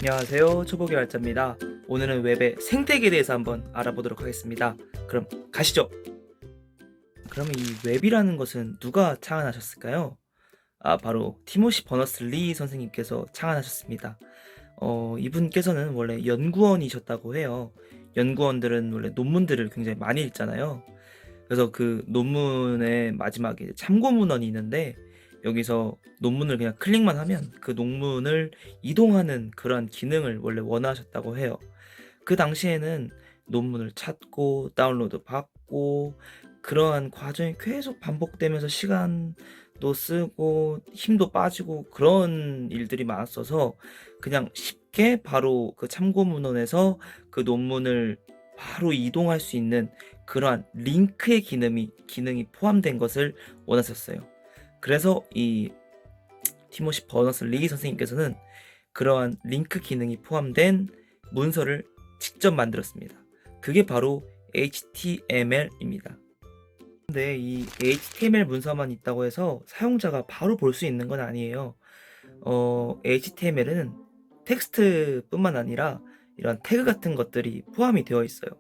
안녕하세요. 초보기 활자입니다. 오늘은 웹의 생태계에 대해서 한번 알아보도록 하겠습니다. 그럼 가시죠. 그러면 이 웹이라는 것은 누가 창안하셨을까요? 바로 티모시 버너스-리 선생님께서 창안하셨습니다. 이분께서는 원래 연구원이셨다고 해요. 연구원들은 원래 논문들을 굉장히 많이 읽잖아요. 그래서 그 논문의 마지막에 참고 문헌이 있는데 여기서 논문을 그냥 클릭만 하면 그 논문을 이동하는 그러한 기능을 원래 원하셨다고 해요. 그 당시에는 논문을 찾고 다운로드 받고 그러한 과정이 계속 반복되면서 시간도 쓰고 힘도 빠지고 그런 일들이 많았어서 그냥 쉽게 바로 그 참고 문헌에서 그 논문을 바로 이동할 수 있는 그러한 링크의 기능이 포함된 것을 원하셨어요. 그래서 이 티모시 버너스-리 선생님께서는 그러한 링크 기능이 포함된 문서를 직접 만들었습니다. 그게 바로 HTML입니다. 근데 이 HTML 문서만 있다고 해서 사용자가 바로 볼 수 있는 건 아니에요. HTML은 텍스트뿐만 아니라 이런 태그 같은 것들이 포함이 되어 있어요.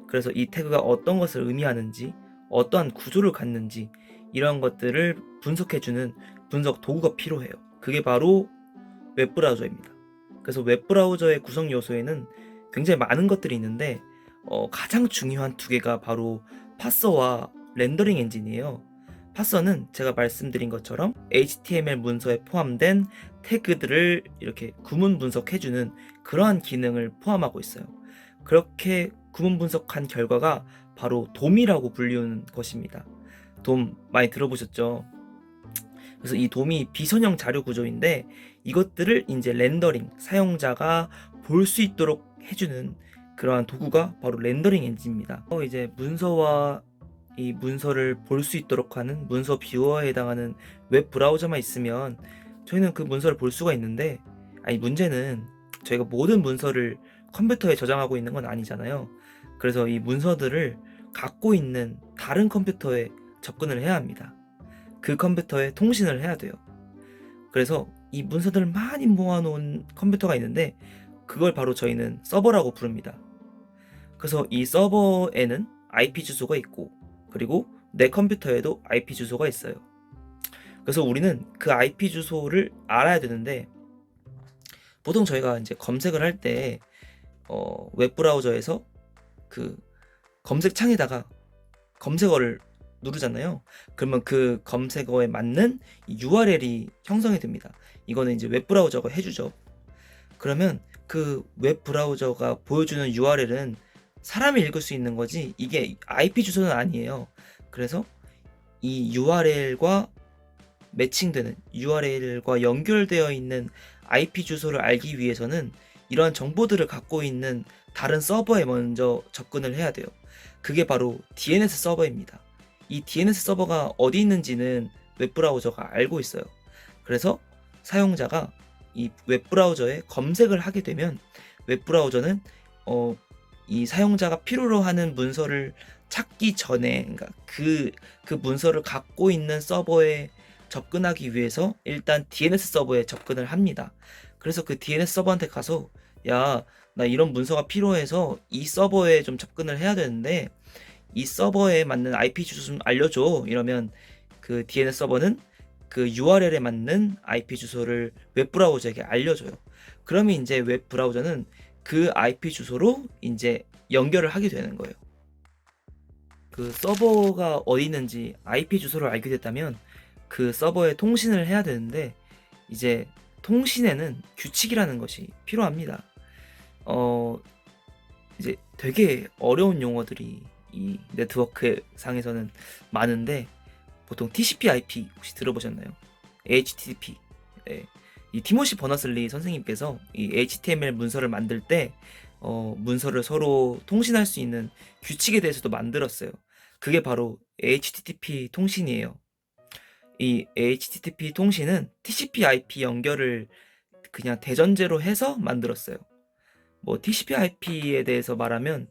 그래서 이 태그가 어떤 것을 의미하는지, 어떠한 구조를 갖는지 이런 것들을 분석해주는 분석 도구가 필요해요. 그게 바로 웹브라우저입니다. 그래서 웹브라우저의 구성 요소에는 굉장히 많은 것들이 있는데 가장 중요한 두 개가 바로 파서와 렌더링 엔진이에요. 파서는 제가 말씀드린 것처럼 HTML 문서에 포함된 태그들을 이렇게 구문 분석해주는 그러한 기능을 포함하고 있어요. 그렇게 구문 분석한 결과가 바로 돔이라고 불리우는 것입니다. 돔 많이 들어보셨죠? 그래서 이 돔이 비선형 자료 구조인데 이것들을 이제 렌더링, 사용자가 볼 수 있도록 해주는 그러한 도구가 바로 렌더링 엔진입니다. 이제 문서와 이 문서를 볼 수 있도록 하는 문서 뷰어에 해당하는 웹 브라우저만 있으면 저희는 그 문서를 볼 수가 있는데, 문제는 저희가 모든 문서를 컴퓨터에 저장하고 있는 건 아니잖아요. 그래서 이 문서들을 갖고 있는 다른 컴퓨터에 접근을 해야 합니다. 그 컴퓨터에 통신을 해야 돼요. 그래서 이 문서들을 많이 모아놓은 컴퓨터가 있는데 그걸 바로 저희는 서버라고 부릅니다. 그래서 이 서버에는 IP 주소가 있고 그리고 내 컴퓨터에도 IP 주소가 있어요. 그래서 우리는 그 IP 주소를 알아야 되는데 보통 저희가 이제 검색을 할 때 웹브라우저에서 그 검색창에다가 검색어를 누르잖아요. 그러면 그 검색어에 맞는 URL이 형성이 됩니다. 이거는 이제 웹브라우저가 해주죠. 그러면 그 웹브라우저가 보여주는 URL은 사람이 읽을 수 있는 거지 이게 IP 주소는 아니에요. 그래서 이 URL과 매칭되는 URL과 연결되어 있는 IP 주소를 알기 위해서는 이러한 정보들을 갖고 있는 다른 서버에 먼저 접근을 해야 돼요. 그게 바로 DNS 서버입니다. 이 DNS 서버가 어디 있는지는 웹브라우저가 알고 있어요. 그래서 사용자가 이 웹브라우저에 검색을 하게 되면 웹브라우저는 이 사용자가 필요로 하는 문서를 찾기 전에, 그러니까 그 문서를 갖고 있는 서버에 접근하기 위해서 일단 DNS 서버에 접근을 합니다. 그래서 그 DNS 서버한테 가서 야, 나 이런 문서가 필요해서 이 서버에 좀 접근을 해야 되는데 이 서버에 맞는 IP 주소 좀 알려줘. 이러면 그 DNS 서버는 그 URL에 맞는 IP 주소를 웹브라우저에게 알려줘요. 그러면 이제 웹브라우저는 그 IP 주소로 이제 연결을 하게 되는 거예요. 그 서버가 어디 있는지 IP 주소를 알게 됐다면 그 서버에 통신을 해야 되는데 이제 통신에는 규칙이라는 것이 필요합니다. 이제 되게 어려운 용어들이 이 네트워크 상에서는 많은데 보통 TCP/IP 혹시 들어보셨나요? HTTP. 네. 이 티모시 버너스-리 선생님께서 이 HTML 문서를 만들 때 문서를 서로 통신할 수 있는 규칙에 대해서도 만들었어요. 그게 바로 HTTP 통신이에요. 이 HTTP 통신은 TCP/IP 연결을 그냥 대전제로 해서 만들었어요. 뭐 TCP/IP에 대해서 말하면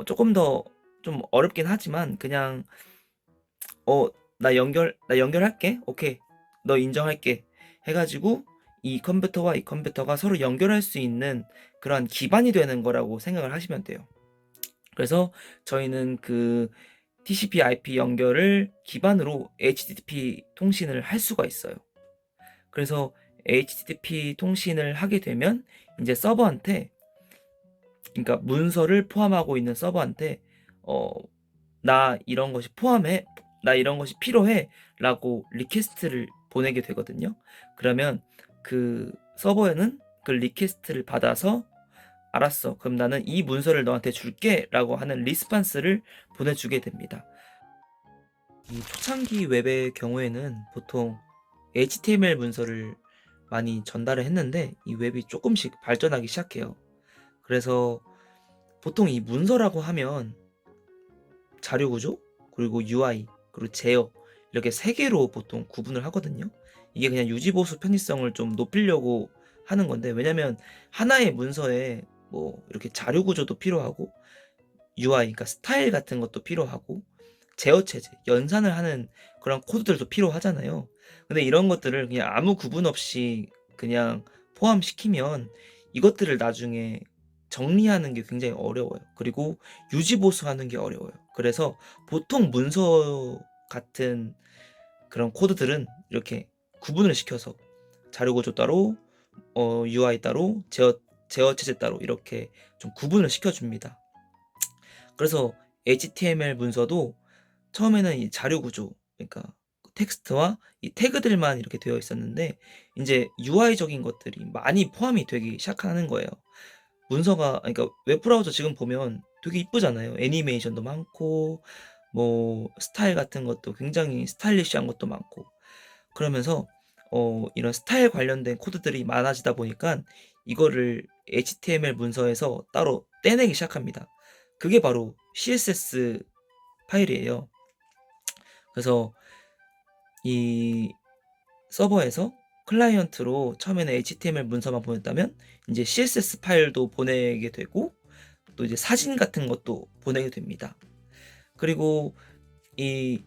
조금 더 좀 어렵긴 하지만 그냥 나 연결할게. 오케이. 너 인정할게. 해가지고 이 컴퓨터와 이 컴퓨터가 서로 연결할 수 있는 그런 기반이 되는 거라고 생각을 하시면 돼요. 그래서 저희는 그 TCP/IP 연결을 기반으로 HTTP 통신을 할 수가 있어요. 그래서 HTTP 통신을 하게 되면 이제 서버한테, 그러니까 문서를 포함하고 있는 서버한테 나 이런 것이 포함해, 나 이런 것이 필요해라고 리퀘스트를 보내게 되거든요. 그러면 그 서버에는 그 리퀘스트를 받아서 알았어, 그럼 나는 이 문서를 너한테 줄게라고 하는 리스판스를 보내주게 됩니다. 이 초창기 웹의 경우에는 보통 HTML 문서를 많이 전달을 했는데 이 웹이 조금씩 발전하기 시작해요. 그래서 보통 이 문서라고 하면 자료 구조, 그리고 UI, 그리고 제어, 이렇게 세 개로 보통 구분을 하거든요. 이게 그냥 유지보수 편의성을 좀 높이려고 하는 건데, 왜냐면 하나의 문서에 뭐 이렇게 자료 구조도 필요하고 UI, 그러니까 스타일 같은 것도 필요하고 제어 체제, 연산을 하는 그런 코드들도 필요하잖아요. 근데 이런 것들을 그냥 아무 구분 없이 그냥 포함시키면 이것들을 나중에 정리하는 게 굉장히 어려워요. 그리고 유지보수하는 게 어려워요. 그래서 보통 문서 같은 그런 코드들은 이렇게 구분을 시켜서 자료 구조 따로, UI 따로, 제어 체제 따로 이렇게 좀 구분을 시켜줍니다. 그래서 HTML 문서도 처음에는 이 자료 구조, 그러니까 텍스트와 이 태그들만 이렇게 되어 있었는데 이제 UI적인 것들이 많이 포함이 되기 시작하는 거예요. 문서가, 그러니까 웹브라우저 지금 보면 되게 이쁘잖아요. 애니메이션도 많고 뭐 스타일 같은 것도 굉장히 스타일리시한 것도 많고, 그러면서 이런 스타일 관련된 코드들이 많아지다 보니까 이거를 HTML 문서에서 따로 떼내기 시작합니다. 그게 바로 CSS 파일이에요. 그래서 이 서버에서 클라이언트로 처음에는 HTML 문서만 보냈다면 이제 CSS 파일도 보내게 되고 또 이제 사진 같은 것도 보내게 됩니다. 그리고 이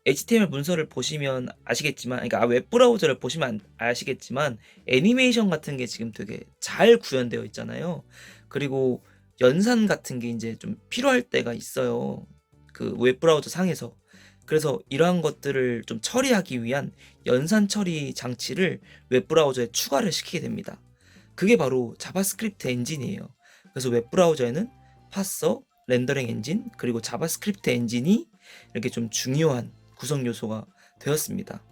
HTML 문서를 보시면 아시겠지만, 그러니까 웹브라우저를 보시면 아시겠지만 애니메이션 같은 게 지금 되게 잘 구현되어 있잖아요. 그리고 연산 같은 게 이제 좀 필요할 때가 있어요. 그 웹브라우저 상에서. 그래서 이러한 것들을 좀 처리하기 위한 연산 처리 장치를 웹브라우저에 추가를 시키게 됩니다. 그게 바로 자바스크립트 엔진이에요. 그래서 웹브라우저에는 파서, 렌더링 엔진, 그리고 자바스크립트 엔진이 이렇게 좀 중요한 구성 요소가 되었습니다.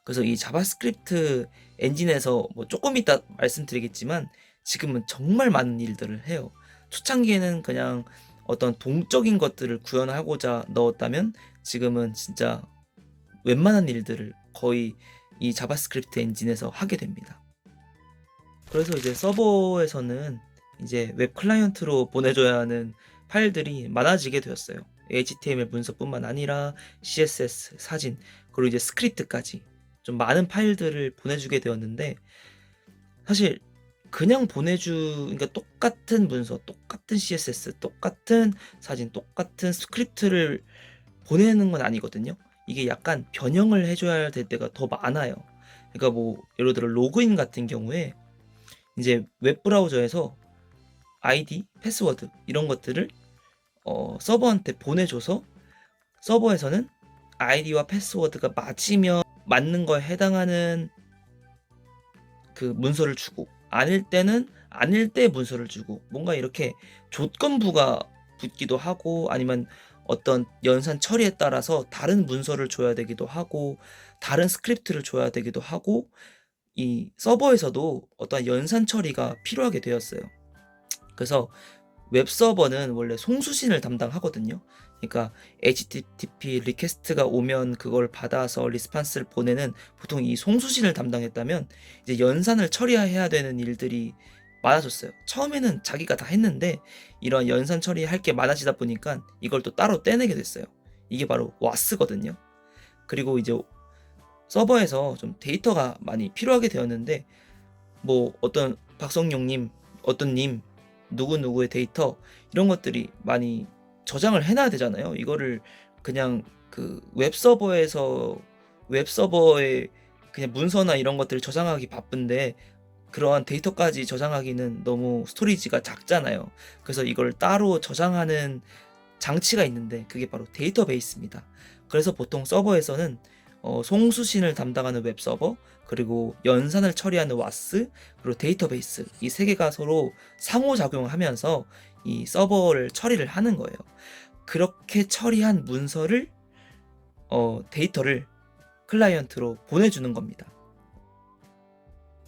그래서 이 자바스크립트 엔진에서 뭐 조금 이따 말씀드리겠지만 지금은 정말 많은 일들을 해요. 초창기에는 그냥 어떤 동적인 것들을 구현하고자 넣었다면 지금은 진짜 웬만한 일들을 거의 이 자바스크립트 엔진에서 하게 됩니다. 그래서 이제 서버에서는 이제 웹 클라이언트로 보내줘야 하는 파일들이 많아지게 되었어요. HTML 문서뿐만 아니라 CSS, 사진, 그리고 이제 스크립트까지 좀 많은 파일들을 보내주게 되었는데, 사실 그냥 그러니까 똑같은 문서, 똑같은 CSS, 똑같은 사진, 똑같은 스크립트를 보내는 건 아니거든요. 이게 약간 변형을 해줘야 될 때가 더 많아요. 그러니까 뭐 예를 들어 로그인 같은 경우에 이제 웹브라우저에서 아이디, 패스워드 이런 것들을 서버한테 보내줘서 서버에서는 아이디와 패스워드가 맞으면 맞는 거에 해당하는 그 문서를 주고, 아닐 때는 아닐 때 문서를 주고, 뭔가 이렇게 조건부가 붙기도 하고 아니면 어떤 연산 처리에 따라서 다른 문서를 줘야 되기도 하고 다른 스크립트를 줘야 되기도 하고, 이 서버에서도 어떤 연산 처리가 필요하게 되었어요. 그래서 웹 서버는 원래 송수신을 담당하거든요. 그러니까 HTTP 리퀘스트가 오면 그걸 받아서 리스판스를 보내는 보통 이 송수신을 담당했다면 이제 연산을 처리해야 되는 일들이 많아졌어요. 처음에는 자기가 다 했는데 이런 연산 처리할 게 많아지다 보니까 이걸 또 따로 떼내게 됐어요. 이게 바로 와스거든요. 그리고 이제 서버에서 좀 데이터가 많이 필요하게 되었는데 뭐 어떤 박성용님, 어떤 님, 누구누구의 데이터 이런 것들이 많이 저장을 해놔야 되잖아요. 이거를 그냥 그 웹서버의 그냥 문서나 이런 것들을 저장하기 바쁜데 그러한 데이터까지 저장하기는 너무 스토리지가 작잖아요. 그래서 이걸 따로 저장하는 장치가 있는데 그게 바로 데이터베이스입니다. 그래서 보통 서버에서는 송수신을 담당하는 웹서버, 그리고 연산을 처리하는 와스, 그리고 데이터베이스, 이 세 개가 서로 상호작용하면서 이 서버를 처리를 하는 거예요. 그렇게 처리한 문서를 데이터를 클라이언트로 보내주는 겁니다.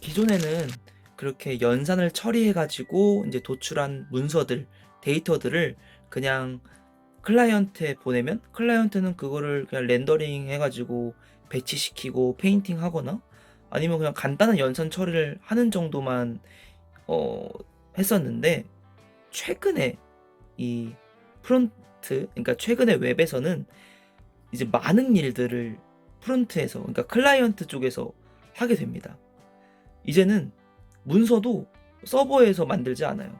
기존에는 그렇게 연산을 처리해가지고 이제 도출한 문서들, 데이터들을 그냥 클라이언트에 보내면 클라이언트는 그거를 그냥 렌더링 해가지고 배치시키고 페인팅 하거나 아니면 그냥 간단한 연산 처리를 하는 정도만 했었는데, 최근에 이 프론트, 그러니까 최근에 웹에서는 이제 많은 일들을 프론트에서, 그러니까 클라이언트 쪽에서 하게 됩니다. 이제는 문서도 서버에서 만들지 않아요.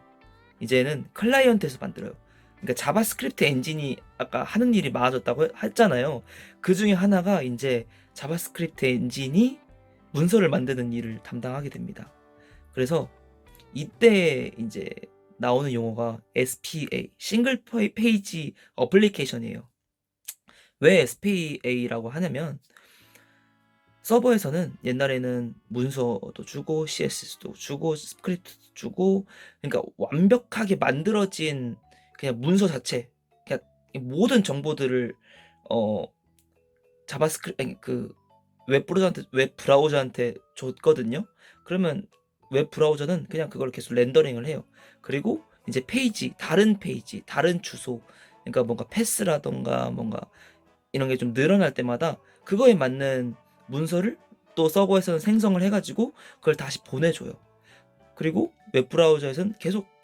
이제는 클라이언트에서 만들어요. 그러니까 자바스크립트 엔진이 아까 하는 일이 많아졌다고 했잖아요. 그 중에 하나가 이제 자바스크립트 엔진이 문서를 만드는 일을 담당하게 됩니다. 그래서 이때 이제 나오는 용어가 SPA, 싱글 페이지 어플리케이션이에요. 왜 SPA라고 하냐면, 서버에서는 옛날에는 문서도 주고 CSS도 주고 스크립트도 주고, 그러니까 완벽하게 만들어진 그냥 문서 자체, 그냥 모든 정보들을 어 자바스크립트, 아니 웹 브라우저한테 줬거든요. 그러면 웹 브라우저는 그냥 그걸 계속 렌더링을 해요. 그리고 이제 다른 페이지, 다른 주소, 그러니까 뭔가 패스라던가 뭔가 이런 게 좀 늘어날 때마다 그거에 맞는 문서를 또 서버에서는 생성을 해가지고 그걸 다시 보내줘요. 그리고 웹 브라우저에서는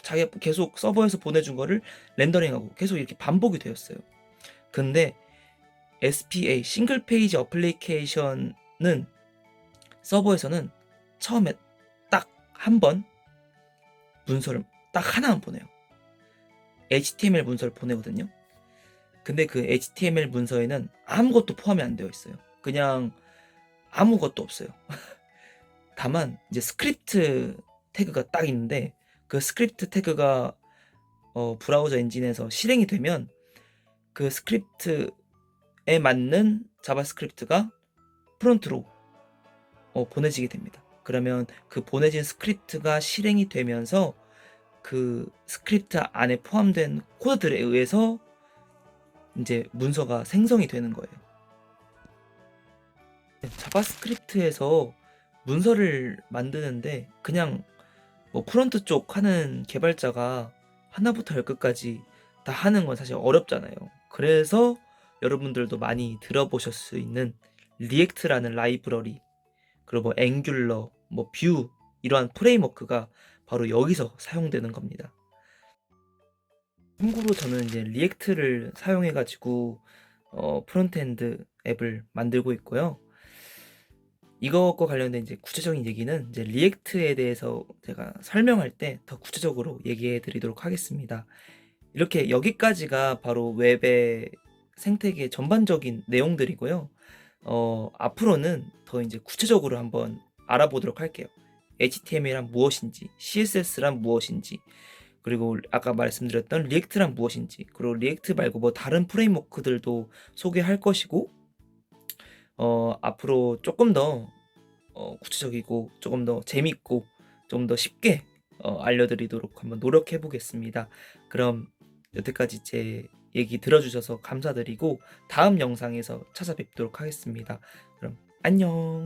자기가 계속 서버에서 보내준 거를 렌더링하고 계속 이렇게 반복이 되었어요. 근데 SPA, 싱글 페이지 어플리케이션은 서버에서는 처음에 딱 한 번 문서를 딱 하나만 보내요. HTML 문서를 보내거든요. 근데 그 HTML 문서에는 아무것도 포함이 안 되어 있어요. 그냥 아무것도 없어요. 다만 이제 스크립트 태그가 딱 있는데, 그 스크립트 태그가 브라우저 엔진에서 실행이 되면 그 스크립트에 맞는 자바스크립트가 프론트로 보내지게 됩니다. 그러면 그 보내진 스크립트가 실행이 되면서 그 스크립트 안에 포함된 코드들에 의해서 이제 문서가 생성이 되는 거예요. 자바스크립트에서 문서를 만드는데 그냥 뭐 프론트 쪽 하는 개발자가 하나부터 열끝까지 다 하는 건 사실 어렵잖아요. 그래서 여러분들도 많이 들어보실 수 있는 리액트라는 라이브러리, 그리고 뭐 앵귤러, 뭐 뷰, 이러한 프레임워크가 바로 여기서 사용되는 겁니다. 참고로 저는 이제 리액트를 사용해가지고 프론트엔드 앱을 만들고 있고요. 이것과 관련된 이제 구체적인 얘기는 이제 리액트에 대해서 제가 설명할 때 더 구체적으로 얘기해 드리도록 하겠습니다. 이렇게 여기까지가 바로 웹의 생태계 전반적인 내용들이고요. 앞으로는 더 이제 구체적으로 한번 알아보도록 할게요. HTML란 무엇인지, CSS란 무엇인지, 그리고 아까 말씀드렸던 리액트란 무엇인지, 그리고 리액트 말고 뭐 다른 프레임워크들도 소개할 것이고, 앞으로 조금 더 구체적이고 조금 더 재밌고 좀 더 쉽게 알려드리도록 한번 노력해 보겠습니다. 그럼 여태까지 제 얘기 들어주셔서 감사드리고 다음 영상에서 찾아뵙도록 하겠습니다. 그럼 안녕.